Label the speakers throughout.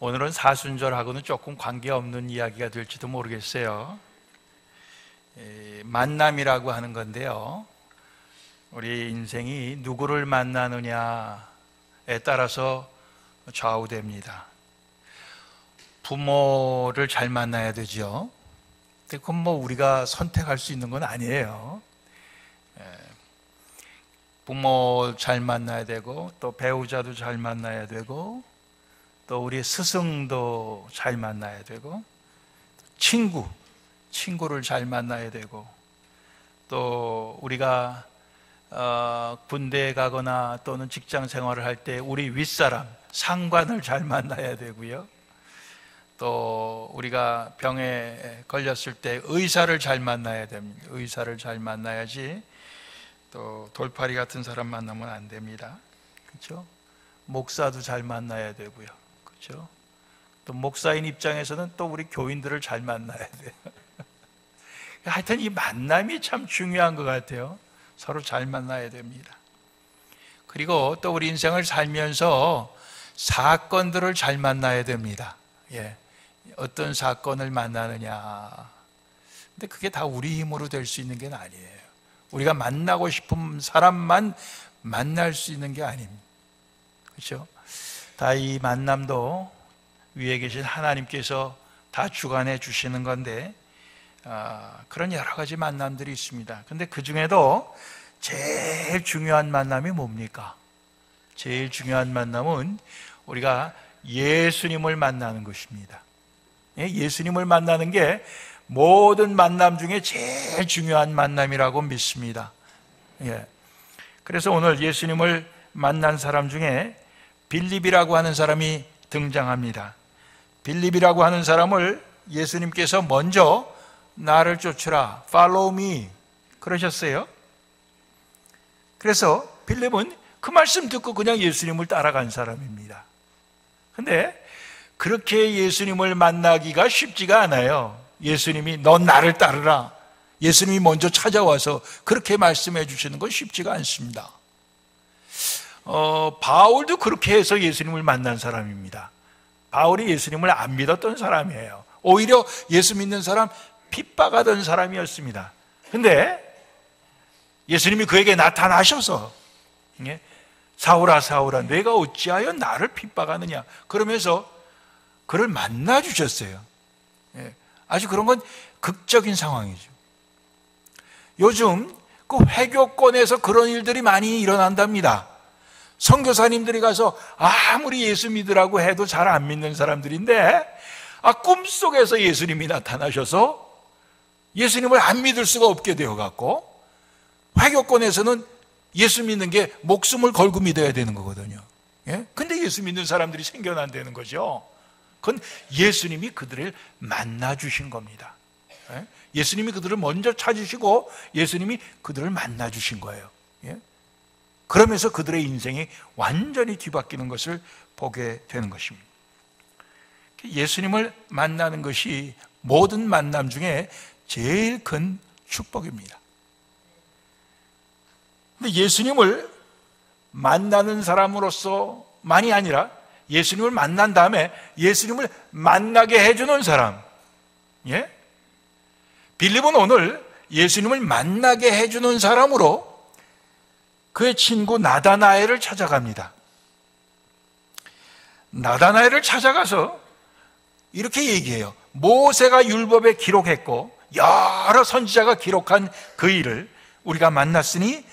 Speaker 1: 오늘은 사순절하고는 조금 관계없는 이야기가 될지도 모르겠어요. 만남이라고 하는 건데요, 우리 인생이 누구를 만나느냐에 따라서 좌우됩니다. 부모를 잘 만나야 되죠. 근데 그건 뭐 우리가 선택할 수 있는 건 아니에요. 부모 잘 만나야 되고, 또 배우자도 잘 만나야 되고, 또 우리 스승도 잘 만나야 되고, 친구를 잘 만나야 되고, 또 우리가 군대에 가거나 또는 직장 생활을 할 때 우리 윗사람, 상관을 잘 만나야 되고요. 또 우리가 병에 걸렸을 때 의사를 잘 만나야 됩니다. 의사를 잘 만나야지 또 돌팔이 같은 사람 만나면 안 됩니다. 그렇죠? 목사도 잘 만나야 되고요. 그렇죠? 또 목사인 입장에서는 또 우리 교인들을 잘 만나야 돼요. 하여튼 이 만남이 참 중요한 것 같아요. 서로 잘 만나야 됩니다. 그리고 또 우리 인생을 살면서 사건들을 잘 만나야 됩니다. 어떤 사건을 만나느냐. 근데 그게 다 우리 힘으로 될 수 있는 게 아니에요. 우리가 만나고 싶은 사람만 만날 수 있는 게 아닙니다. 그렇죠? 다 이 만남도 위에 계신 하나님께서 다 주관해 주시는 건데, 그런 여러 가지 만남들이 있습니다. 근데 그 중에도 제일 중요한 만남이 뭡니까? 제일 중요한 만남은 우리가 예수님을 만나는 것입니다. 예수님을 만나는 게 모든 만남 중에 제일 중요한 만남이라고 믿습니다. 그래서 오늘 예수님을 만난 사람 중에 빌립이라고 하는 사람이 등장합니다. 빌립이라고 하는 사람을 예수님께서 먼저 나를 쫓으라, follow me 그러셨어요. 그래서 빌립은 그 말씀 듣고 그냥 예수님을 따라간 사람입니다. 근데 그렇게 예수님을 만나기가 쉽지가 않아요. 예수님이 넌 나를 따르라, 예수님이 먼저 찾아와서 그렇게 말씀해 주시는 건 쉽지가 않습니다. 바울도 그렇게 해서 예수님을 만난 사람입니다. 바울이 예수님을 안 믿었던 사람이에요. 오히려 예수 믿는 사람 핍박하던 사람이었습니다. 근데 예수님이 그에게 나타나셔서 사울아 사울아 내가 어찌하여 나를 핍박하느냐 그러면서 그를 만나 주셨어요. 아주 그런 건 극적인 상황이죠. 요즘 그 회교권에서 그런 일들이 많이 일어난답니다. 선교사님들이 가서 아무리 예수 믿으라고 해도 잘 안 믿는 사람들인데 꿈속에서 예수님이 나타나셔서 예수님을 안 믿을 수가 없게 되어갖고 회교권에서는 예수 믿는 게 목숨을 걸고 믿어야 되는 거거든요. 근데 예수 믿는 사람들이 생겨난다는 거죠. 그건 예수님이 그들을 만나 주신 겁니다. 예수님이 그들을 먼저 찾으시고 예수님이 그들을 만나 주신 거예요. 그러면서 그들의 인생이 완전히 뒤바뀌는 것을 보게 되는 것입니다. 예수님을 만나는 것이 모든 만남 중에 제일 큰 축복입니다. 근데 예수님을 만나는 사람으로서만이 아니라 예수님을 만난 다음에 예수님을 만나게 해주는 사람, 빌립은 오늘 예수님을 만나게 해주는 사람으로 그의 친구 나다나엘을 찾아갑니다. 나다나엘을 찾아가서 이렇게 얘기해요. 모세가 율법에 기록했고 여러 선지자가 기록한 그 일을 우리가 만났으니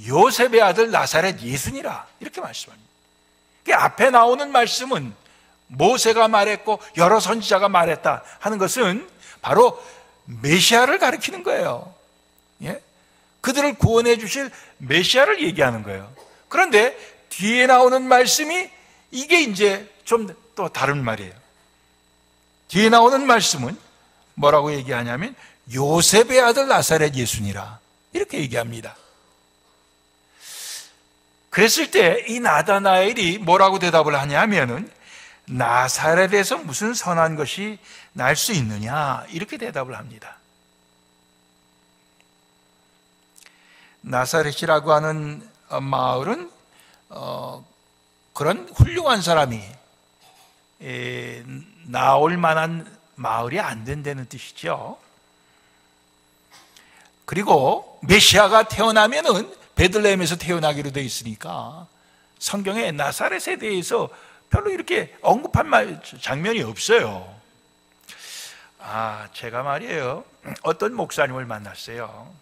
Speaker 1: 요셉의 아들 나사렛 예수니라 이렇게 말씀합니다. 앞에 나오는 말씀은 모세가 말했고 여러 선지자가 말했다 하는 것은 바로 메시아를 가리키는 거예요. 그들을 구원해 주실 메시아를 얘기하는 거예요. 그런데 뒤에 나오는 말씀이 이게 이제 좀 또 다른 말이에요. 뒤에 나오는 말씀은 뭐라고 얘기하냐면 요셉의 아들 나사렛 예수니라 이렇게 얘기합니다. 그랬을 때 이 나다나엘이 뭐라고 대답을 하냐면은 나사렛에서 무슨 선한 것이 날 수 있느냐 이렇게 대답을 합니다. 나사렛이라고 하는 마을은 그런 훌륭한 사람이 나올 만한 마을이 안 된다는 뜻이죠. 그리고 메시아가 태어나면은 베들레헴에서 태어나기로 되어 있으니까 성경에 나사렛에 대해서 별로 이렇게 언급한 장면이 없어요. 제가 말이에요, 어떤 목사님을 만났어요.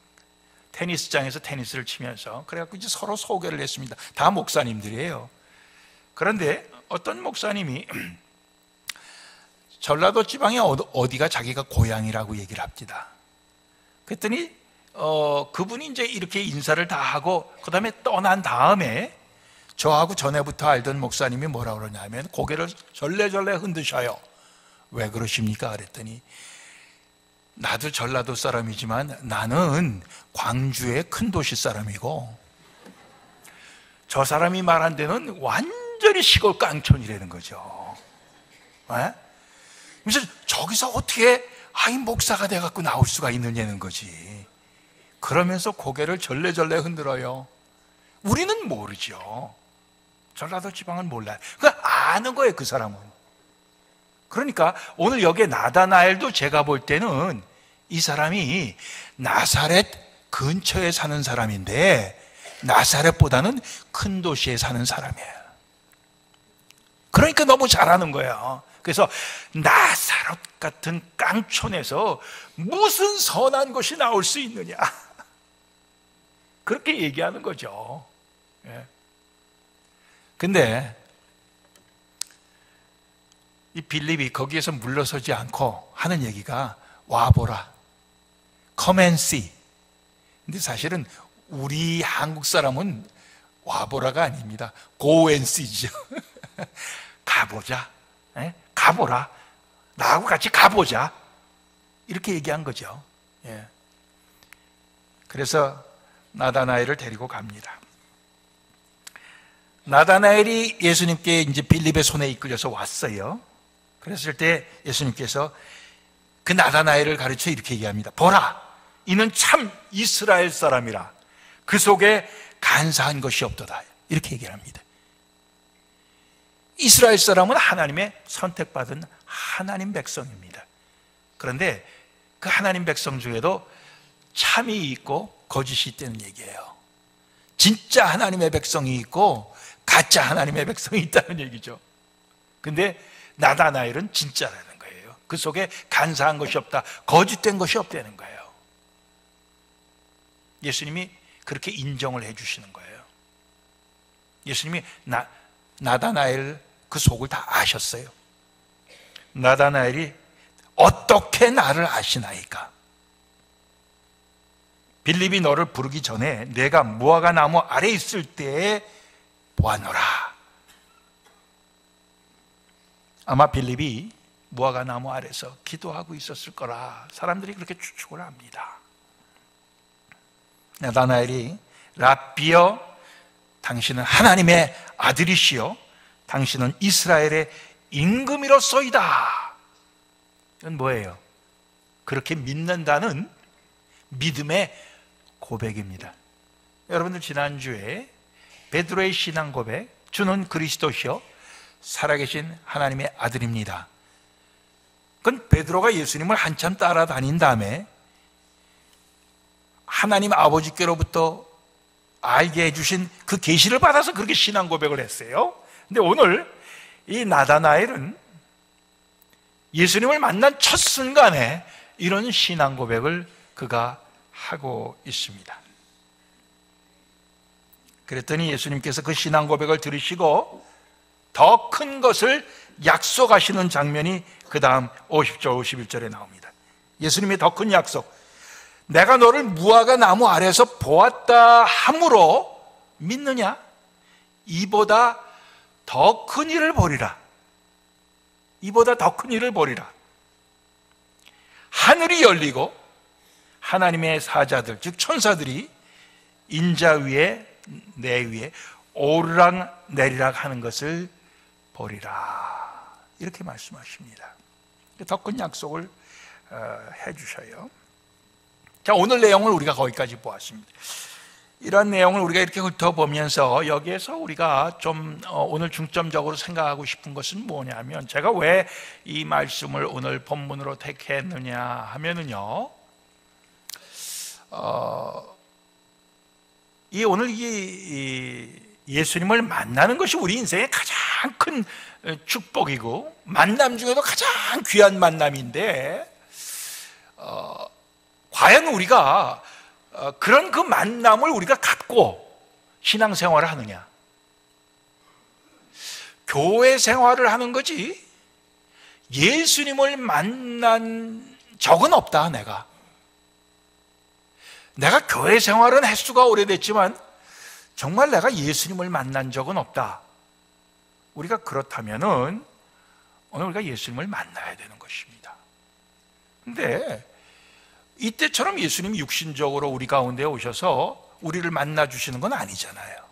Speaker 1: 테니스장에서 테니스를 치면서. 그래갖고 이제 서로 소개를 했습니다. 다 목사님들이에요. 그런데 어떤 목사님이 전라도 지방에 어디가 자기가 고향이라고 얘기를 합니다. 그랬더니 그분이 이제 이렇게 인사를 다 하고 그 다음에 떠난 다음에 저하고 전에부터 알던 목사님이 뭐라 그러냐면 고개를 절레절레 흔드셔요. 왜 그러십니까? 그랬더니 나도 전라도 사람이지만 나는 광주의 큰 도시 사람이고 저 사람이 말한 데는 완전히 시골 깡촌이라는 거죠. 네? 그래서 저기서 어떻게 이 목사가 돼갖고 나올 수가 있느냐는 거지. 그러면서 고개를 절레절레 흔들어요. 우리는 모르죠. 전라도 지방은 몰라요. 아는 거예요, 그 사람은. 그러니까 오늘 여기에 나다나엘도 제가 볼 때는 이 사람이 나사렛 근처에 사는 사람인데 나사렛보다는 큰 도시에 사는 사람이에요. 그러니까 너무 잘하는 거예요. 그래서 나사렛 같은 깡촌에서 무슨 선한 것이 나올 수 있느냐, 그렇게 얘기하는 거죠. 근데 이 빌립이 거기에서 물러서지 않고 하는 얘기가 와보라, come and see. 근데 사실은 우리 한국 사람은 와보라가 아닙니다. go and see죠. 가보자, 가보라, 나하고 같이 가보자, 이렇게 얘기한 거죠. 그래서 나다나엘을 데리고 갑니다. 나다나엘이 예수님께 이제 빌립의 손에 이끌려서 왔어요. 그랬을 때 예수님께서 그 나다나엘을 가르쳐 이렇게 얘기합니다. 보라, 이는 참 이스라엘 사람이라. 그 속에 간사한 것이 없도다. 이렇게 얘기를 합니다. 이스라엘 사람은 하나님의 선택받은 하나님 백성입니다. 그런데 그 하나님 백성 중에도 참이 있고 거짓이 있다는 얘기예요. 진짜 하나님의 백성이 있고 가짜 하나님의 백성이 있다는 얘기죠. 근데 나다나엘은 진짜라는 거예요. 그 속에 간사한 것이 없다, 거짓된 것이 없다는 거예요. 예수님이 그렇게 인정을 해 주시는 거예요. 예수님이 나다나엘 그 속을 다 아셨어요. 나다나엘이 어떻게 나를 아시나이까? 빌립이 너를 부르기 전에 내가 무화과 나무 아래 있을 때에 보아노라. 아마 빌립이 무화과 나무 아래서 기도하고 있었을 거라 사람들이 그렇게 추측을 합니다. 나다나엘이 랍비여, 당신은 하나님의 아들이시여, 당신은 이스라엘의 임금이로소이다. 이건 뭐예요? 그렇게 믿는다는 믿음의 고백입니다. 여러분들 지난주에 베드로의 신앙 고백, 주는 그리스도시요 살아계신 하나님의 아들입니다. 그건 베드로가 예수님을 한참 따라다닌 다음에 하나님 아버지께로부터 알게 해주신 그 계시를 받아서 그렇게 신앙 고백을 했어요. 근데 오늘 이 나다나엘은 예수님을 만난 첫 순간에 이런 신앙 고백을 그가 하고 있습니다. 그랬더니 예수님께서 그 신앙 고백을 들으시고 더 큰 것을 약속하시는 장면이 그 다음 50절 51절에 나옵니다. 예수님의 더 큰 약속, 내가 너를 무화과 나무 아래서 보았다 함으로 믿느냐? 이보다 더 큰 일을 보리라. 이보다 더 큰 일을 보리라. 하늘이 열리고 하나님의 사자들, 즉 천사들이 인자 위에 내 위에 오르락 내리락 하는 것을 보리라. 이렇게 말씀하십니다. 더 큰 약속을 해주셔요. 자, 오늘 내용을 우리가 거기까지 보았습니다. 이런 내용을 우리가 이렇게 훑어보면서 여기에서 우리가 좀 오늘 중점적으로 생각하고 싶은 것은 뭐냐면, 제가 왜 이 말씀을 오늘 본문으로 택했느냐 하면은요, 오늘 이 예수님을 만나는 것이 우리 인생의 가장 큰 축복이고 만남 중에도 가장 귀한 만남인데, 과연 우리가 그런 그 만남을 우리가 갖고 신앙생활을 하느냐? 교회 생활을 하는 거지 예수님을 만난 적은 없다. 내가 교회 생활은 횟수가 오래됐지만 정말 내가 예수님을 만난 적은 없다. 우리가 그렇다면은 오늘 우리가 예수님을 만나야 되는 것입니다. 근데 이때처럼 예수님이 육신적으로 우리 가운데 오셔서 우리를 만나 주시는 건 아니잖아요.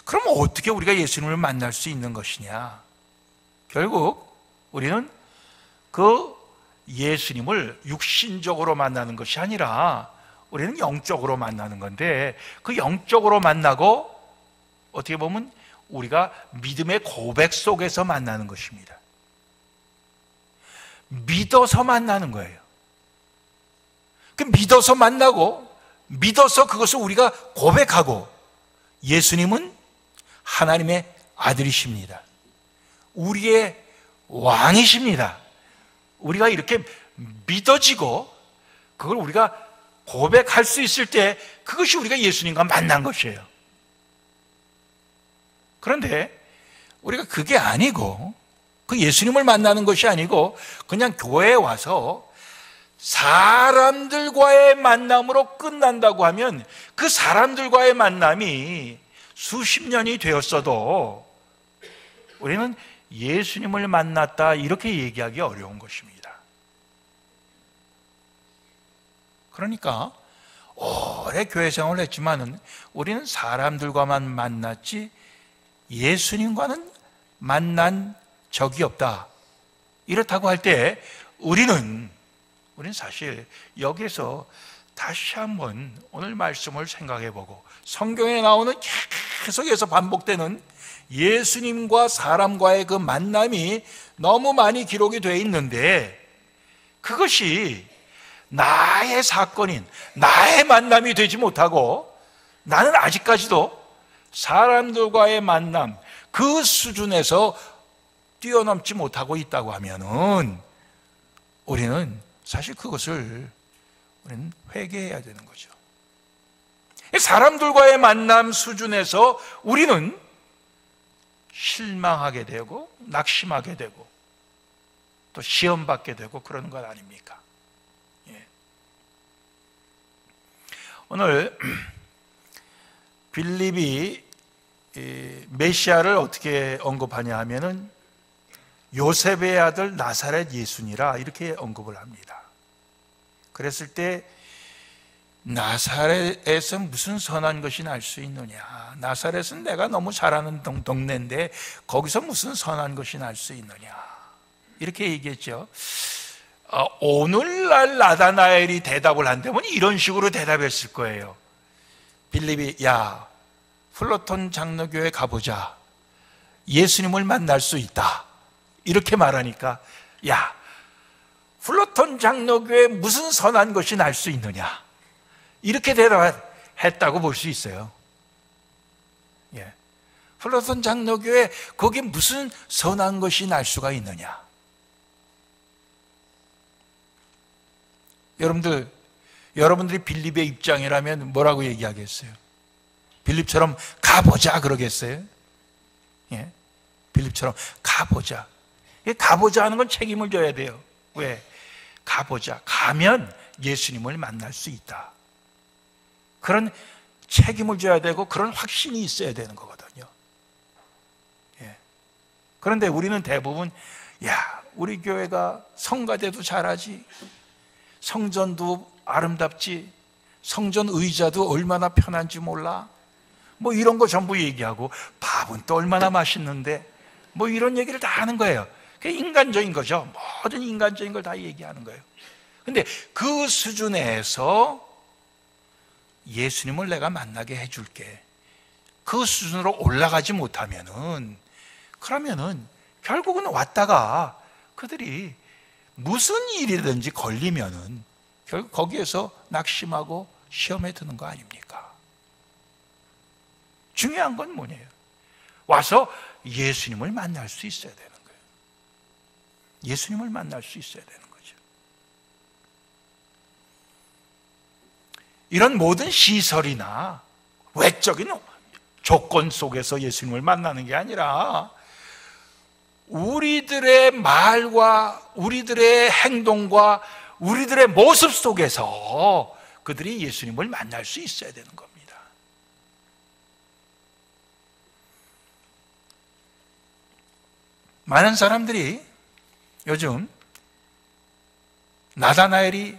Speaker 1: 그럼 어떻게 우리가 예수님을 만날 수 있는 것이냐? 결국 우리는 그 예수님을 육신적으로 만나는 것이 아니라 우리는 영적으로 만나는 건데, 그 영적으로 만나고 어떻게 보면 우리가 믿음의 고백 속에서 만나는 것입니다. 믿어서 만나는 거예요. 그 믿어서 만나고 믿어서 그것을 우리가 고백하고, 예수님은 하나님의 아들이십니다. 우리의 왕이십니다. 우리가 이렇게 믿어지고 그걸 우리가 고백할 수 있을 때, 그것이 우리가 예수님과 만난 것이에요. 그런데 우리가 그게 아니고, 그 예수님을 만나는 것이 아니고 그냥 교회에 와서 사람들과의 만남으로 끝난다고 하면, 그 사람들과의 만남이 수십 년이 되었어도 우리는 예수님을 만났다 이렇게 얘기하기 어려운 것입니다. 그러니까 오래 교회 생활을 했지만은 우리는 사람들과만 만났지 예수님과는 만난 적이 없다. 이렇다고 할 때 우리는 사실 여기서 다시 한번 오늘 말씀을 생각해 보고, 성경에 나오는 계속해서 반복되는 예수님과 사람과의 그 만남이 너무 많이 기록이 되어 있는데, 그것이 나의 사건인 나의 만남이 되지 못하고 나는 아직까지도 사람들과의 만남 그 수준에서 뛰어넘지 못하고 있다고 하면은 우리는 사실 그것을 우리는 회개해야 되는 거죠. 사람들과의 만남 수준에서 우리는 실망하게 되고 낙심하게 되고 또 시험받게 되고 그러는 것 아닙니까? 예. 오늘 빌립이 메시아를 어떻게 언급하냐 하면은 요셉의 아들 나사렛 예수니라 이렇게 언급을 합니다. 그랬을 때 나사렛에서 무슨 선한 것이 날 수 있느냐, 나사렛은 내가 너무 잘하는 동네인데 거기서 무슨 선한 것이 날 수 있느냐, 이렇게 얘기했죠. 오늘날 나다나엘이 대답을 한다면 이런 식으로 대답했을 거예요. 빌립이 야, 플로톤 장로교회 가보자, 예수님을 만날 수 있다, 이렇게 말하니까 야, 플로톤 장로교회 무슨 선한 것이 날 수 있느냐, 이렇게 대답했다고 볼 수 있어요. 예. 플로톤 장로교회 거기에 무슨 선한 것이 날 수가 있느냐. 여러분들이 빌립의 입장이라면 뭐라고 얘기하겠어요? 빌립처럼 가보자 그러겠어요? 예. 빌립처럼 가보자. 가보자 하는 건 책임을 져야 돼요. 왜? 가보자. 가면 예수님을 만날 수 있다. 그런 책임을 져야 되고 그런 확신이 있어야 되는 거거든요. 예. 그런데 우리는 대부분 야, 우리 교회가 성가대도 잘하지, 성전도 아름답지, 성전 의자도 얼마나 편한지 몰라, 뭐 이런 거 전부 얘기하고, 밥은 또 얼마나 맛있는데, 뭐 이런 얘기를 다 하는 거예요. 그게 인간적인 거죠. 모든 인간적인 걸 다 얘기하는 거예요. 근데 그 수준에서 예수님을 내가 만나게 해줄게. 그 수준으로 올라가지 못하면은, 그러면은 결국은 왔다가 그들이 무슨 일이든지 걸리면은 결국 거기에서 낙심하고 시험에 드는 거 아닙니까? 중요한 건 뭐냐요? 와서 예수님을 만날 수 있어야 되는 거예요. 예수님을 만날 수 있어야 되는 거죠. 이런 모든 시설이나 외적인 조건 속에서 예수님을 만나는 게 아니라 우리들의 말과 우리들의 행동과 우리들의 모습 속에서 그들이 예수님을 만날 수 있어야 되는 겁니다. 많은 사람들이 요즘 나다나엘이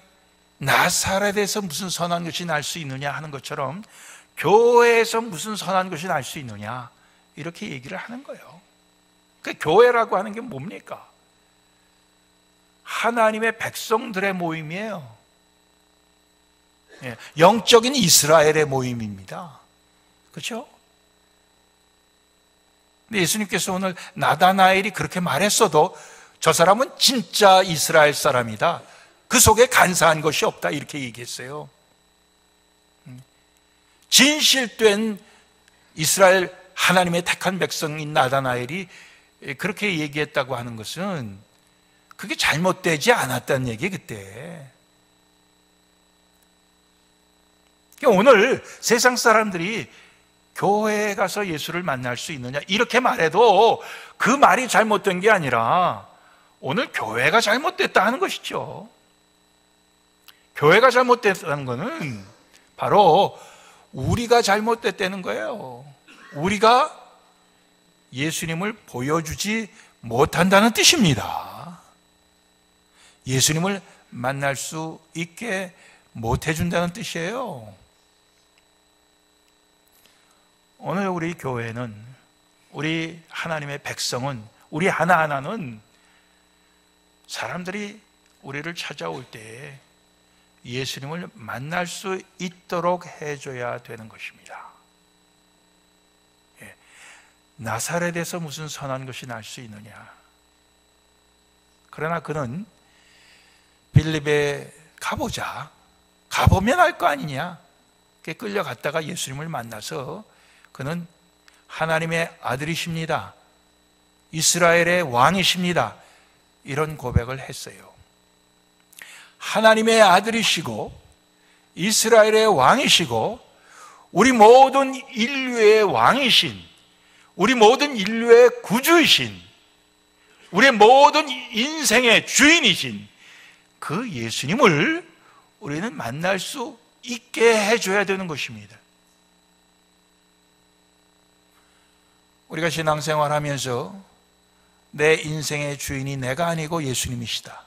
Speaker 1: 나사렛에서 무슨 선한 것이 날 수 있느냐 하는 것처럼 교회에서 무슨 선한 것이 날 수 있느냐 이렇게 얘기를 하는 거예요. 그 교회라고 하는 게 뭡니까? 하나님의 백성들의 모임이에요. 영적인 이스라엘의 모임입니다. 그렇죠? 근데 예수님께서 오늘 나다나엘이 그렇게 말했어도 저 사람은 진짜 이스라엘 사람이다. 그 속에 간사한 것이 없다. 이렇게 얘기했어요. 진실된 이스라엘 하나님의 택한 백성인 나다나엘이 그렇게 얘기했다고 하는 것은 그게 잘못되지 않았다는 얘기예요, 그때. 오늘 세상 사람들이 교회에 가서 예수를 만날 수 있느냐 이렇게 말해도 그 말이 잘못된 게 아니라 오늘 교회가 잘못됐다 하는 것이죠. 교회가 잘못됐다는 것은 바로 우리가 잘못됐다는 거예요. 우리가 예수님을 보여주지 못한다는 뜻입니다. 예수님을 만날 수 있게 못해준다는 뜻이에요. 오늘 우리 교회는, 우리 하나님의 백성은, 우리 하나하나는 사람들이 우리를 찾아올 때 예수님을 만날 수 있도록 해줘야 되는 것입니다. 나사렛에서 무슨 선한 것이 날 수 있느냐? 그러나 그는 빌립에 가보자. 가보면 알 거 아니냐? 끌려갔다가 예수님을 만나서 그는 하나님의 아들이십니다. 이스라엘의 왕이십니다. 이런 고백을 했어요. 하나님의 아들이시고 이스라엘의 왕이시고 우리 모든 인류의 왕이신, 우리 모든 인류의 구주이신, 우리 모든 인생의 주인이신 그 예수님을 우리는 만날 수 있게 해줘야 되는 것입니다. 우리가 신앙생활하면서 내 인생의 주인이 내가 아니고 예수님이시다.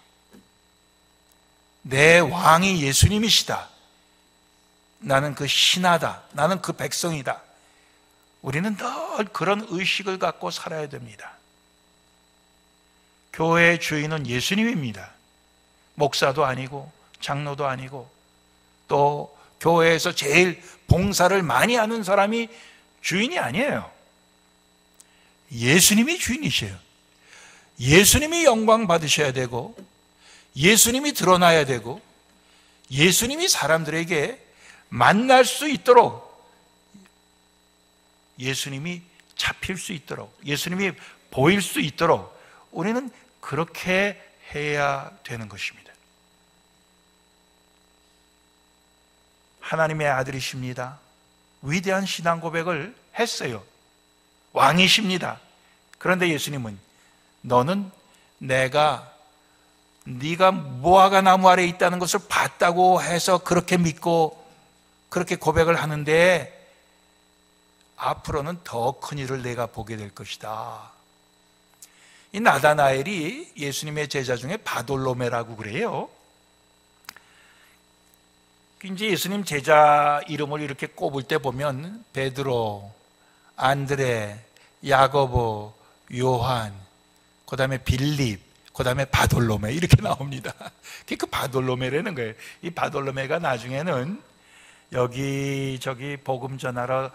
Speaker 1: 내 왕이 예수님이시다. 나는 그 신하다. 나는 그 백성이다. 우리는 늘 그런 의식을 갖고 살아야 됩니다. 교회의 주인은 예수님입니다. 목사도 아니고 장로도 아니고 또 교회에서 제일 봉사를 많이 하는 사람이 주인이 아니에요. 예수님이 주인이셔요. 예수님이 영광 받으셔야 되고 예수님이 드러나야 되고 예수님이 사람들에게 만날 수 있도록, 예수님이 잡힐 수 있도록, 예수님이 보일 수 있도록 우리는 그렇게 해야 되는 것입니다. 하나님의 아들이십니다. 위대한 신앙 고백을 했어요. 왕이십니다. 그런데 예수님은 너는 네가 무화과 나무 아래에 있다는 것을 봤다고 해서 그렇게 믿고 그렇게 고백을 하는데 앞으로는 더 큰 일을 내가 보게 될 것이다. 이 나다나엘이 예수님의 제자 중에 바돌로메라고 그래요. 이제 예수님 제자 이름을 이렇게 꼽을 때 보면 베드로, 안드레, 야고보, 요한, 그 다음에 빌립, 그 다음에 바돌로메 이렇게 나옵니다. 그 바돌로메라는 거예요. 이 바돌로메가 나중에는 여기저기 복음 전하러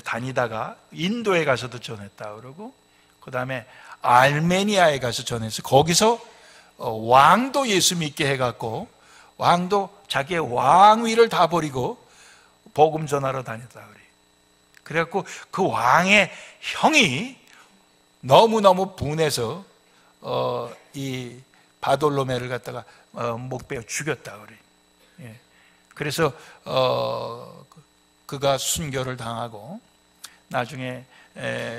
Speaker 1: 다니다가 인도에 가서도 전했다 그러고, 그 다음에 아르메니아에 가서 전해서 거기서 왕도 예수 믿게 해갖고 왕도 자기의 왕위를 다 버리고 복음 전하러 다녔다 그래요. 그래갖고 그 왕의 형이 너무너무 분해서 이 바돌로메를 갖다가 목 베어 죽였다 그래요. 예. 그래서 그가 순교를 당하고 나중에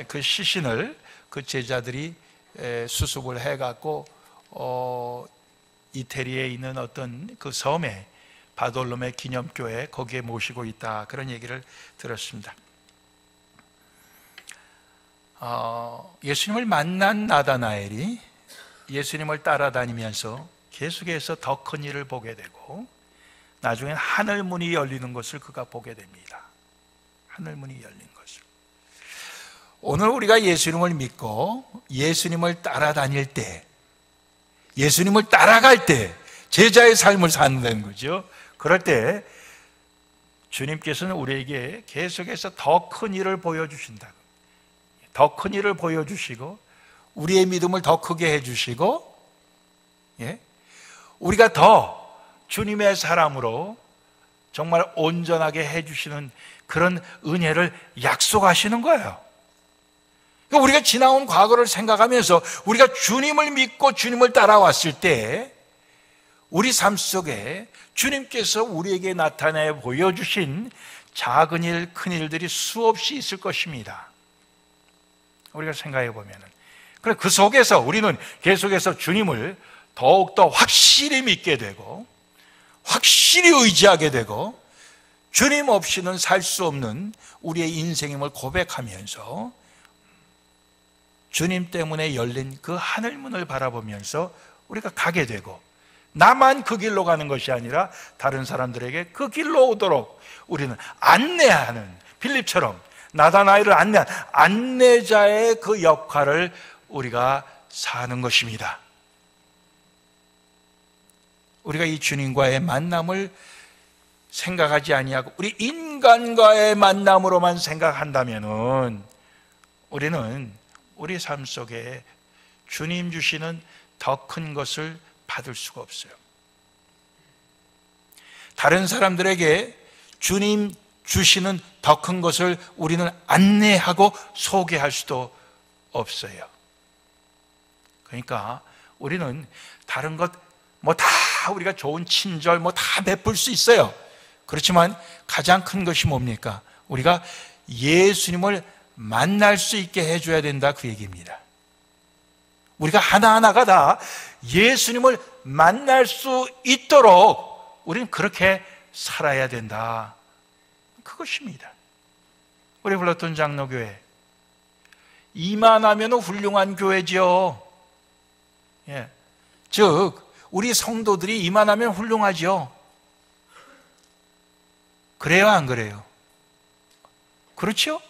Speaker 1: 그 시신을 그 제자들이 수습을 해갖고 이태리에 있는 어떤 그 섬에 바돌로메 기념교회 거기에 모시고 있다, 그런 얘기를 들었습니다. 예수님을 만난 나다나엘이 예수님을 따라다니면서 계속해서 더 큰 일을 보게 되고 나중엔 하늘 문이 열리는 것을 그가 보게 됩니다. 하늘 문이 열린 것을. 오늘 우리가 예수님을 믿고 예수님을 따라다닐 때, 예수님을 따라갈 때 제자의 삶을 산다는 거죠. 그럴 때 주님께서는 우리에게 계속해서 더 큰 일을 보여주신다. 더 큰 일을 보여주시고 우리의 믿음을 더 크게 해주시고, 예? 우리가 더 주님의 사람으로 정말 온전하게 해주시는 그런 은혜를 약속하시는 거예요. 그러니까 우리가 지나온 과거를 생각하면서 우리가 주님을 믿고 주님을 따라왔을 때 우리 삶 속에 주님께서 우리에게 나타내 보여주신 작은 일, 큰 일들이 수없이 있을 것입니다. 우리가 생각해 보면은. 그래서 그 속에서 우리는 계속해서 주님을 더욱더 확실히 믿게 되고 확실히 의지하게 되고 주님 없이는 살 수 없는 우리의 인생임을 고백하면서 주님 때문에 열린 그 하늘문을 바라보면서 우리가 가게 되고, 나만 그 길로 가는 것이 아니라 다른 사람들에게 그 길로 오도록 우리는 안내하는, 빌립처럼 나다나엘을 안내한 안내자의 그 역할을 우리가 사는 것입니다. 우리가 이 주님과의 만남을 생각하지 아니하고 우리 인간과의 만남으로만 생각한다면은 우리는 우리 삶 속에 주님 주시는 더 큰 것을 받을 수가 없어요. 다른 사람들에게 주님 주시는 더 큰 것을 우리는 안내하고 소개할 수도 없어요. 그러니까 우리는 다른 것 뭐 다 우리가 좋은 친절 뭐 다 베풀 수 있어요. 그렇지만 가장 큰 것이 뭡니까? 우리가 예수님을 만날 수 있게 해줘야 된다, 그 얘기입니다. 우리가 하나하나가 다 예수님을 만날 수 있도록 우리는 그렇게 살아야 된다, 그것입니다. 우리 불렀던 장로교회 이만하면 훌륭한 교회죠. 예. 즉 우리 성도들이 이만하면 훌륭하죠. 그래요, 안 그래요? 그렇죠?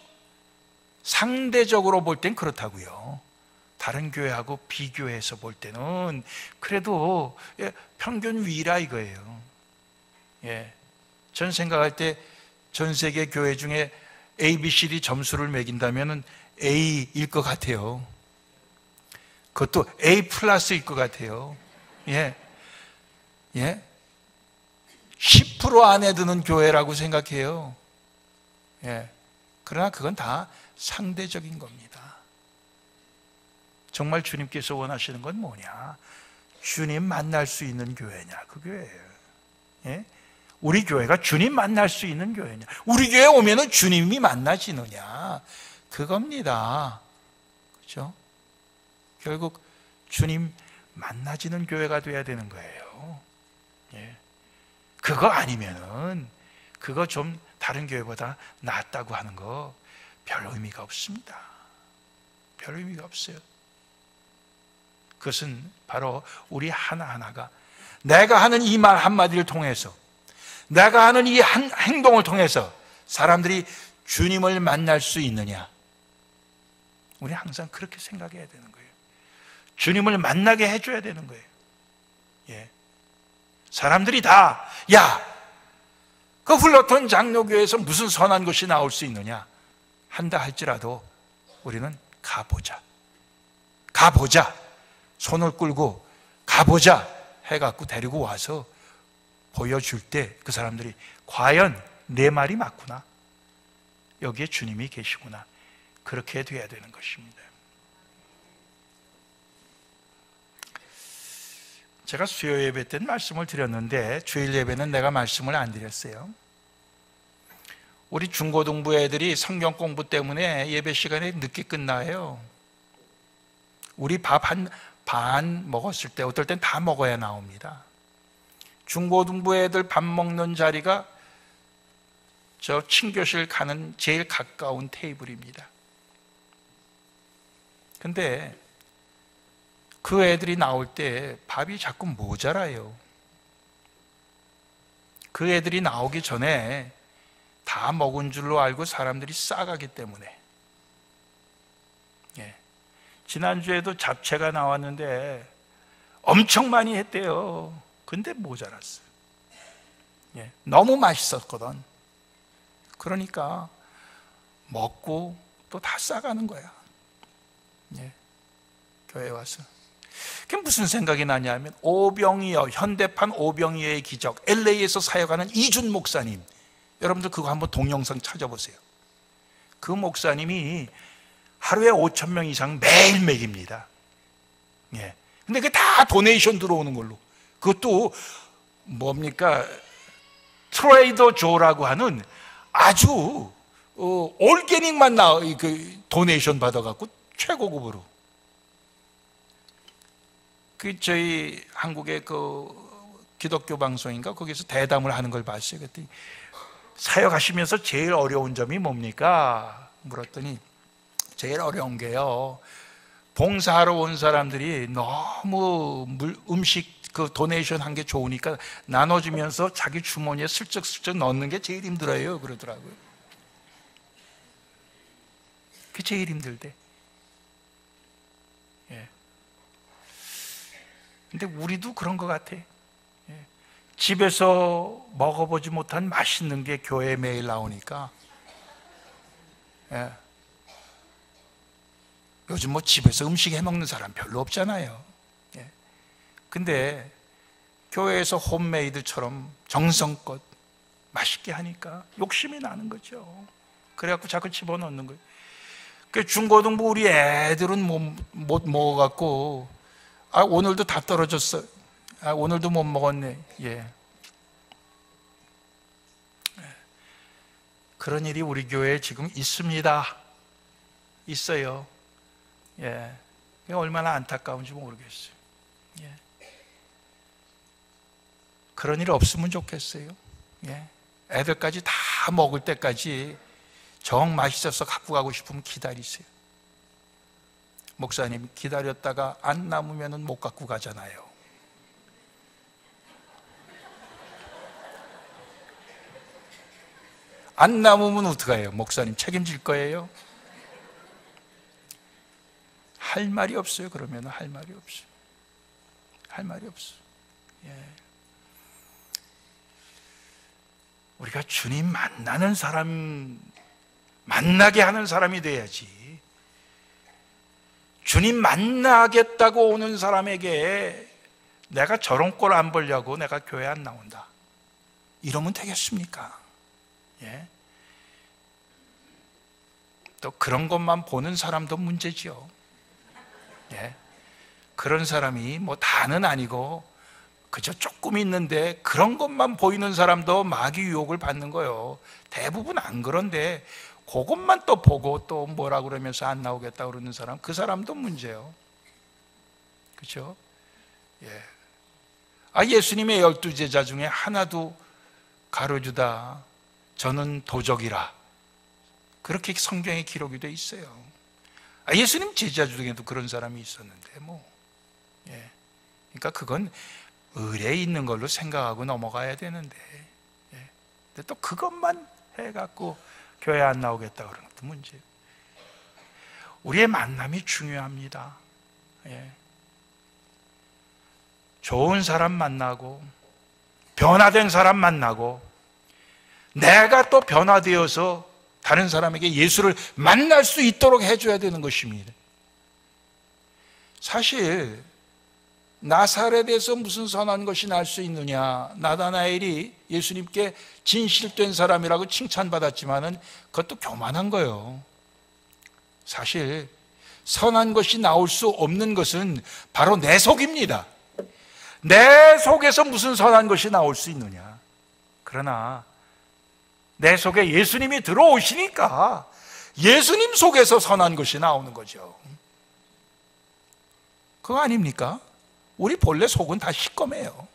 Speaker 1: 상대적으로 볼 땐 그렇다고요. 다른 교회하고 비교해서 볼 때는 그래도 평균 위라 이거예요. 예. 전 생각할 때 전 세계 교회 중에 ABCD 점수를 매긴다면 A일 것 같아요. 그것도 A 플러스일 것 같아요. 예. 예. 10% 안에 드는 교회라고 생각해요. 예. 그러나 그건 다 상대적인 겁니다. 정말 주님께서 원하시는 건 뭐냐? 주님 만날 수 있는 교회냐? 그 교회예요. 예? 우리 교회가 주님 만날 수 있는 교회냐? 우리 교회에 오면은 주님이 만나지느냐? 그겁니다. 그렇죠? 결국 주님 만나지는 교회가 돼야 되는 거예요. 예. 그거 아니면은 그거 좀 다른 교회보다 낫다고 하는 거 별 의미가 없습니다. 별 의미가 없어요. 그것은 바로 우리 하나하나가 내가 하는 이 말 한마디를 통해서, 내가 하는 이 한 행동을 통해서 사람들이 주님을 만날 수 있느냐, 우리 항상 그렇게 생각해야 되는 거예요. 주님을 만나게 해줘야 되는 거예요. 예. 사람들이 다, 야, 그 플러턴 장로교회에서 무슨 선한 것이 나올 수 있느냐 한다 할지라도 우리는 가보자, 손을 끌고 가보자 해갖고 데리고 와서 보여줄 때 그 사람들이 과연 내 말이 맞구나, 여기에 주님이 계시구나, 그렇게 돼야 되는 것입니다. 제가 수요 예배 때는 말씀을 드렸는데 주일 예배는 내가 말씀을 안 드렸어요. 우리 중고등부 애들이 성경 공부 때문에 예배 시간에 늦게 끝나요. 우리 밥 반 먹었을 때 어떨 땐 다 먹어야 나옵니다. 중고등부 애들 밥 먹는 자리가 저 친교실 가는 제일 가까운 테이블입니다. 근데 그 애들이 나올 때 밥이 자꾸 모자라요. 그 애들이 나오기 전에 다 먹은 줄로 알고 사람들이 싸가기 때문에. 지난주에도 잡채가 나왔는데 엄청 많이 했대요. 근데 모자랐어요. 너무 맛있었거든. 그러니까 먹고 또 다 싸가는 거야. 교회에 와서. 그게 무슨 생각이 나냐면 오병이어, 현대판 오병이어의 기적, LA에서 사역하는 이준 목사님, 여러분들 그거 한번 동영상 찾아보세요. 그 목사님이 하루에 5,000명 이상 매일 먹입니다. 근데 그게 다 도네이션 들어오는 걸로. 그것도 뭡니까? 트레이더 조라고 하는 아주 올게닉만 그 도네이션 받아갖고 최고급으로. 그 저희 한국의 그 기독교 방송인가 거기서 대담을 하는 걸 봤어요. 그랬더니 사역하시면서 제일 어려운 점이 뭡니까? 물었더니 제일 어려운 게요, 봉사하러 온 사람들이 너무 음식 그 도네이션 한 게 좋으니까 나눠주면서 자기 주머니에 슬쩍슬쩍 넣는 게 제일 힘들어요 그러더라고요. 그게 제일 힘들대. 근데 우리도 그런 것 같아. 집에서 먹어보지 못한 맛있는 게 교회에 매일 나오니까. 요즘 뭐 집에서 음식 해먹는 사람 별로 없잖아요. 근데 교회에서 홈메이드처럼 정성껏 맛있게 하니까 욕심이 나는 거죠. 그래갖고 자꾸 집어넣는 거예요. 그 중고등부 우리 애들은 못 먹어갖고 오늘도 다 떨어졌어. 오늘도 못 먹었네. 그런 일이 우리 교회에 지금 있습니다. 있어요. 얼마나 안타까운지 모르겠어요. 그런 일 없으면 좋겠어요. 애들까지 다 먹을 때까지 정 맛있어서 갖고 가고 싶으면 기다리세요. 목사님 기다렸다가 안 남으면 못 갖고 가잖아요. 안 남으면 어떡해요? 목사님 책임질 거예요? 할 말이 없어요. 그러면 할 말이 없어요. 할 말이 없어요. 우리가 주님 만나는 사람, 만나게 하는 사람이 돼야지. 주님 만나겠다고 오는 사람에게 내가 저런 꼴 안 보려고 내가 교회 안 나온다, 이러면 되겠습니까? 또 그런 것만 보는 사람도 문제지요. 그런 사람이 뭐 다는 아니고 그저 조금 있는데 그런 것만 보이는 사람도 마귀 유혹을 받는 거예요. 대부분 안 그런데 그것만 또 보고 또 뭐라 그러면서 안 나오겠다 그러는 사람, 그 사람도 문제예요. 그렇죠? 예수님의 12제자 중에 하나도 가르주다 저는 도적이라, 그렇게 성경에 기록이 돼 있어요. 예수님 제자 중에도 그런 사람이 있었는데 그러니까 그건 의례에 있는 걸로 생각하고 넘어가야 되는데, 근데 또 그것만 해갖고 교회 안 나오겠다 그러는 것도 문제예요. 우리의 만남이 중요합니다. 좋은 사람 만나고 변화된 사람 만나고 내가 또 변화되어서 다른 사람에게 예수를 만날 수 있도록 해줘야 되는 것입니다. 사실 나사렛에서 무슨 선한 것이 날 수 있느냐? 나다나엘이 예수님께 진실된 사람이라고 칭찬받았지만은 그것도 교만한 거예요. 사실 선한 것이 나올 수 없는 것은 바로 내 속입니다. 내 속에서 무슨 선한 것이 나올 수 있느냐? 그러나 내 속에 예수님이 들어오시니까 예수님 속에서 선한 것이 나오는 거죠. 그거 아닙니까? 우리 본래 속은 다 시꺼매요.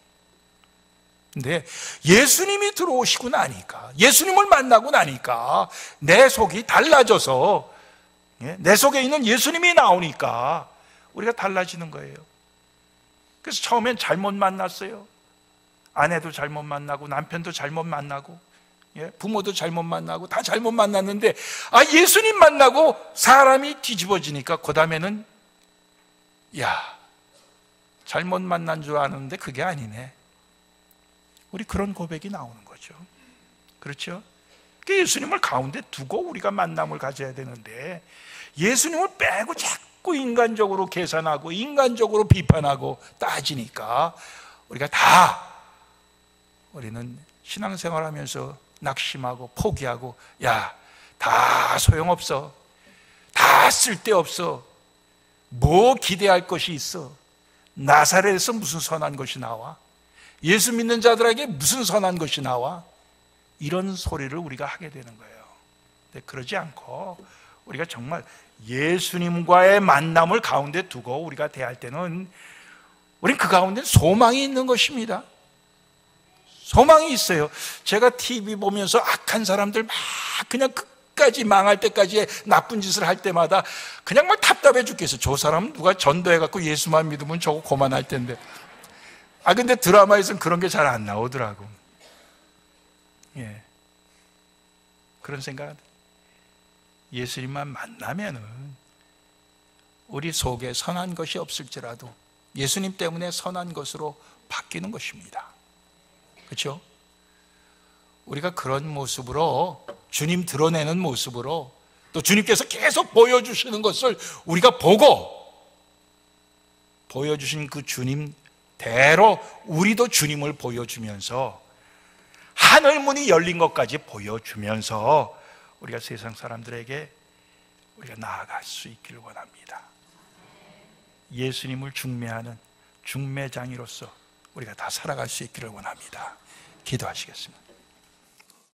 Speaker 1: 근데 예수님이 들어오시고 나니까, 예수님을 만나고 나니까 내 속이 달라져서, 내 속에 있는 예수님이 나오니까 우리가 달라지는 거예요. 그래서 처음엔 잘못 만났어요. 아내도 잘못 만나고 남편도 잘못 만나고 부모도 잘못 만나고 다 잘못 만났는데, 예수님 만나고 사람이 뒤집어지니까 그 다음에는 잘못 만난 줄 아는데 그게 아니네. 우리 그런 고백이 나오는 거죠. 그렇죠? 예수님을 가운데 두고 우리가 만남을 가져야 되는데, 예수님을 빼고 자꾸 인간적으로 계산하고 인간적으로 비판하고 따지니까 우리는 신앙생활 하면서 낙심하고 포기하고, 다 소용없어, 다 쓸데없어, 뭐 기대할 것이 있어, 나사렛에서 무슨 선한 것이 나와, 예수 믿는 자들에게 무슨 선한 것이 나와, 이런 소리를 우리가 하게 되는 거예요. 근데 그러지 않고 우리가 정말 예수님과의 만남을 가운데 두고 우리가 대할 때는 우린 그 가운데 소망이 있는 것입니다. 소망이 있어요. 제가 TV 보면서 악한 사람들 막 그냥 끝까지 망할 때까지 나쁜 짓을 할 때마다 그냥 막 답답해 죽겠어. 저 사람 누가 전도해갖고 예수만 믿으면 저거 고만할 텐데. 근데 드라마에서는 그런 게 잘 안 나오더라고. 그런 생각. 예수님만 만나면은 우리 속에 선한 것이 없을지라도 예수님 때문에 선한 것으로 바뀌는 것입니다. 그렇죠? 우리가 그런 모습으로, 주님 드러내는 모습으로, 또 주님께서 계속 보여주시는 것을 우리가 보고, 보여주신 그 주님대로 우리도 주님을 보여주면서 하늘문이 열린 것까지 보여주면서 우리가 세상 사람들에게 우리가 나아갈 수 있기를 원합니다. 예수님을 중매하는 중매장이로서 우리가 다 살아갈 수 있기를 원합니다. 기도하시겠습니다.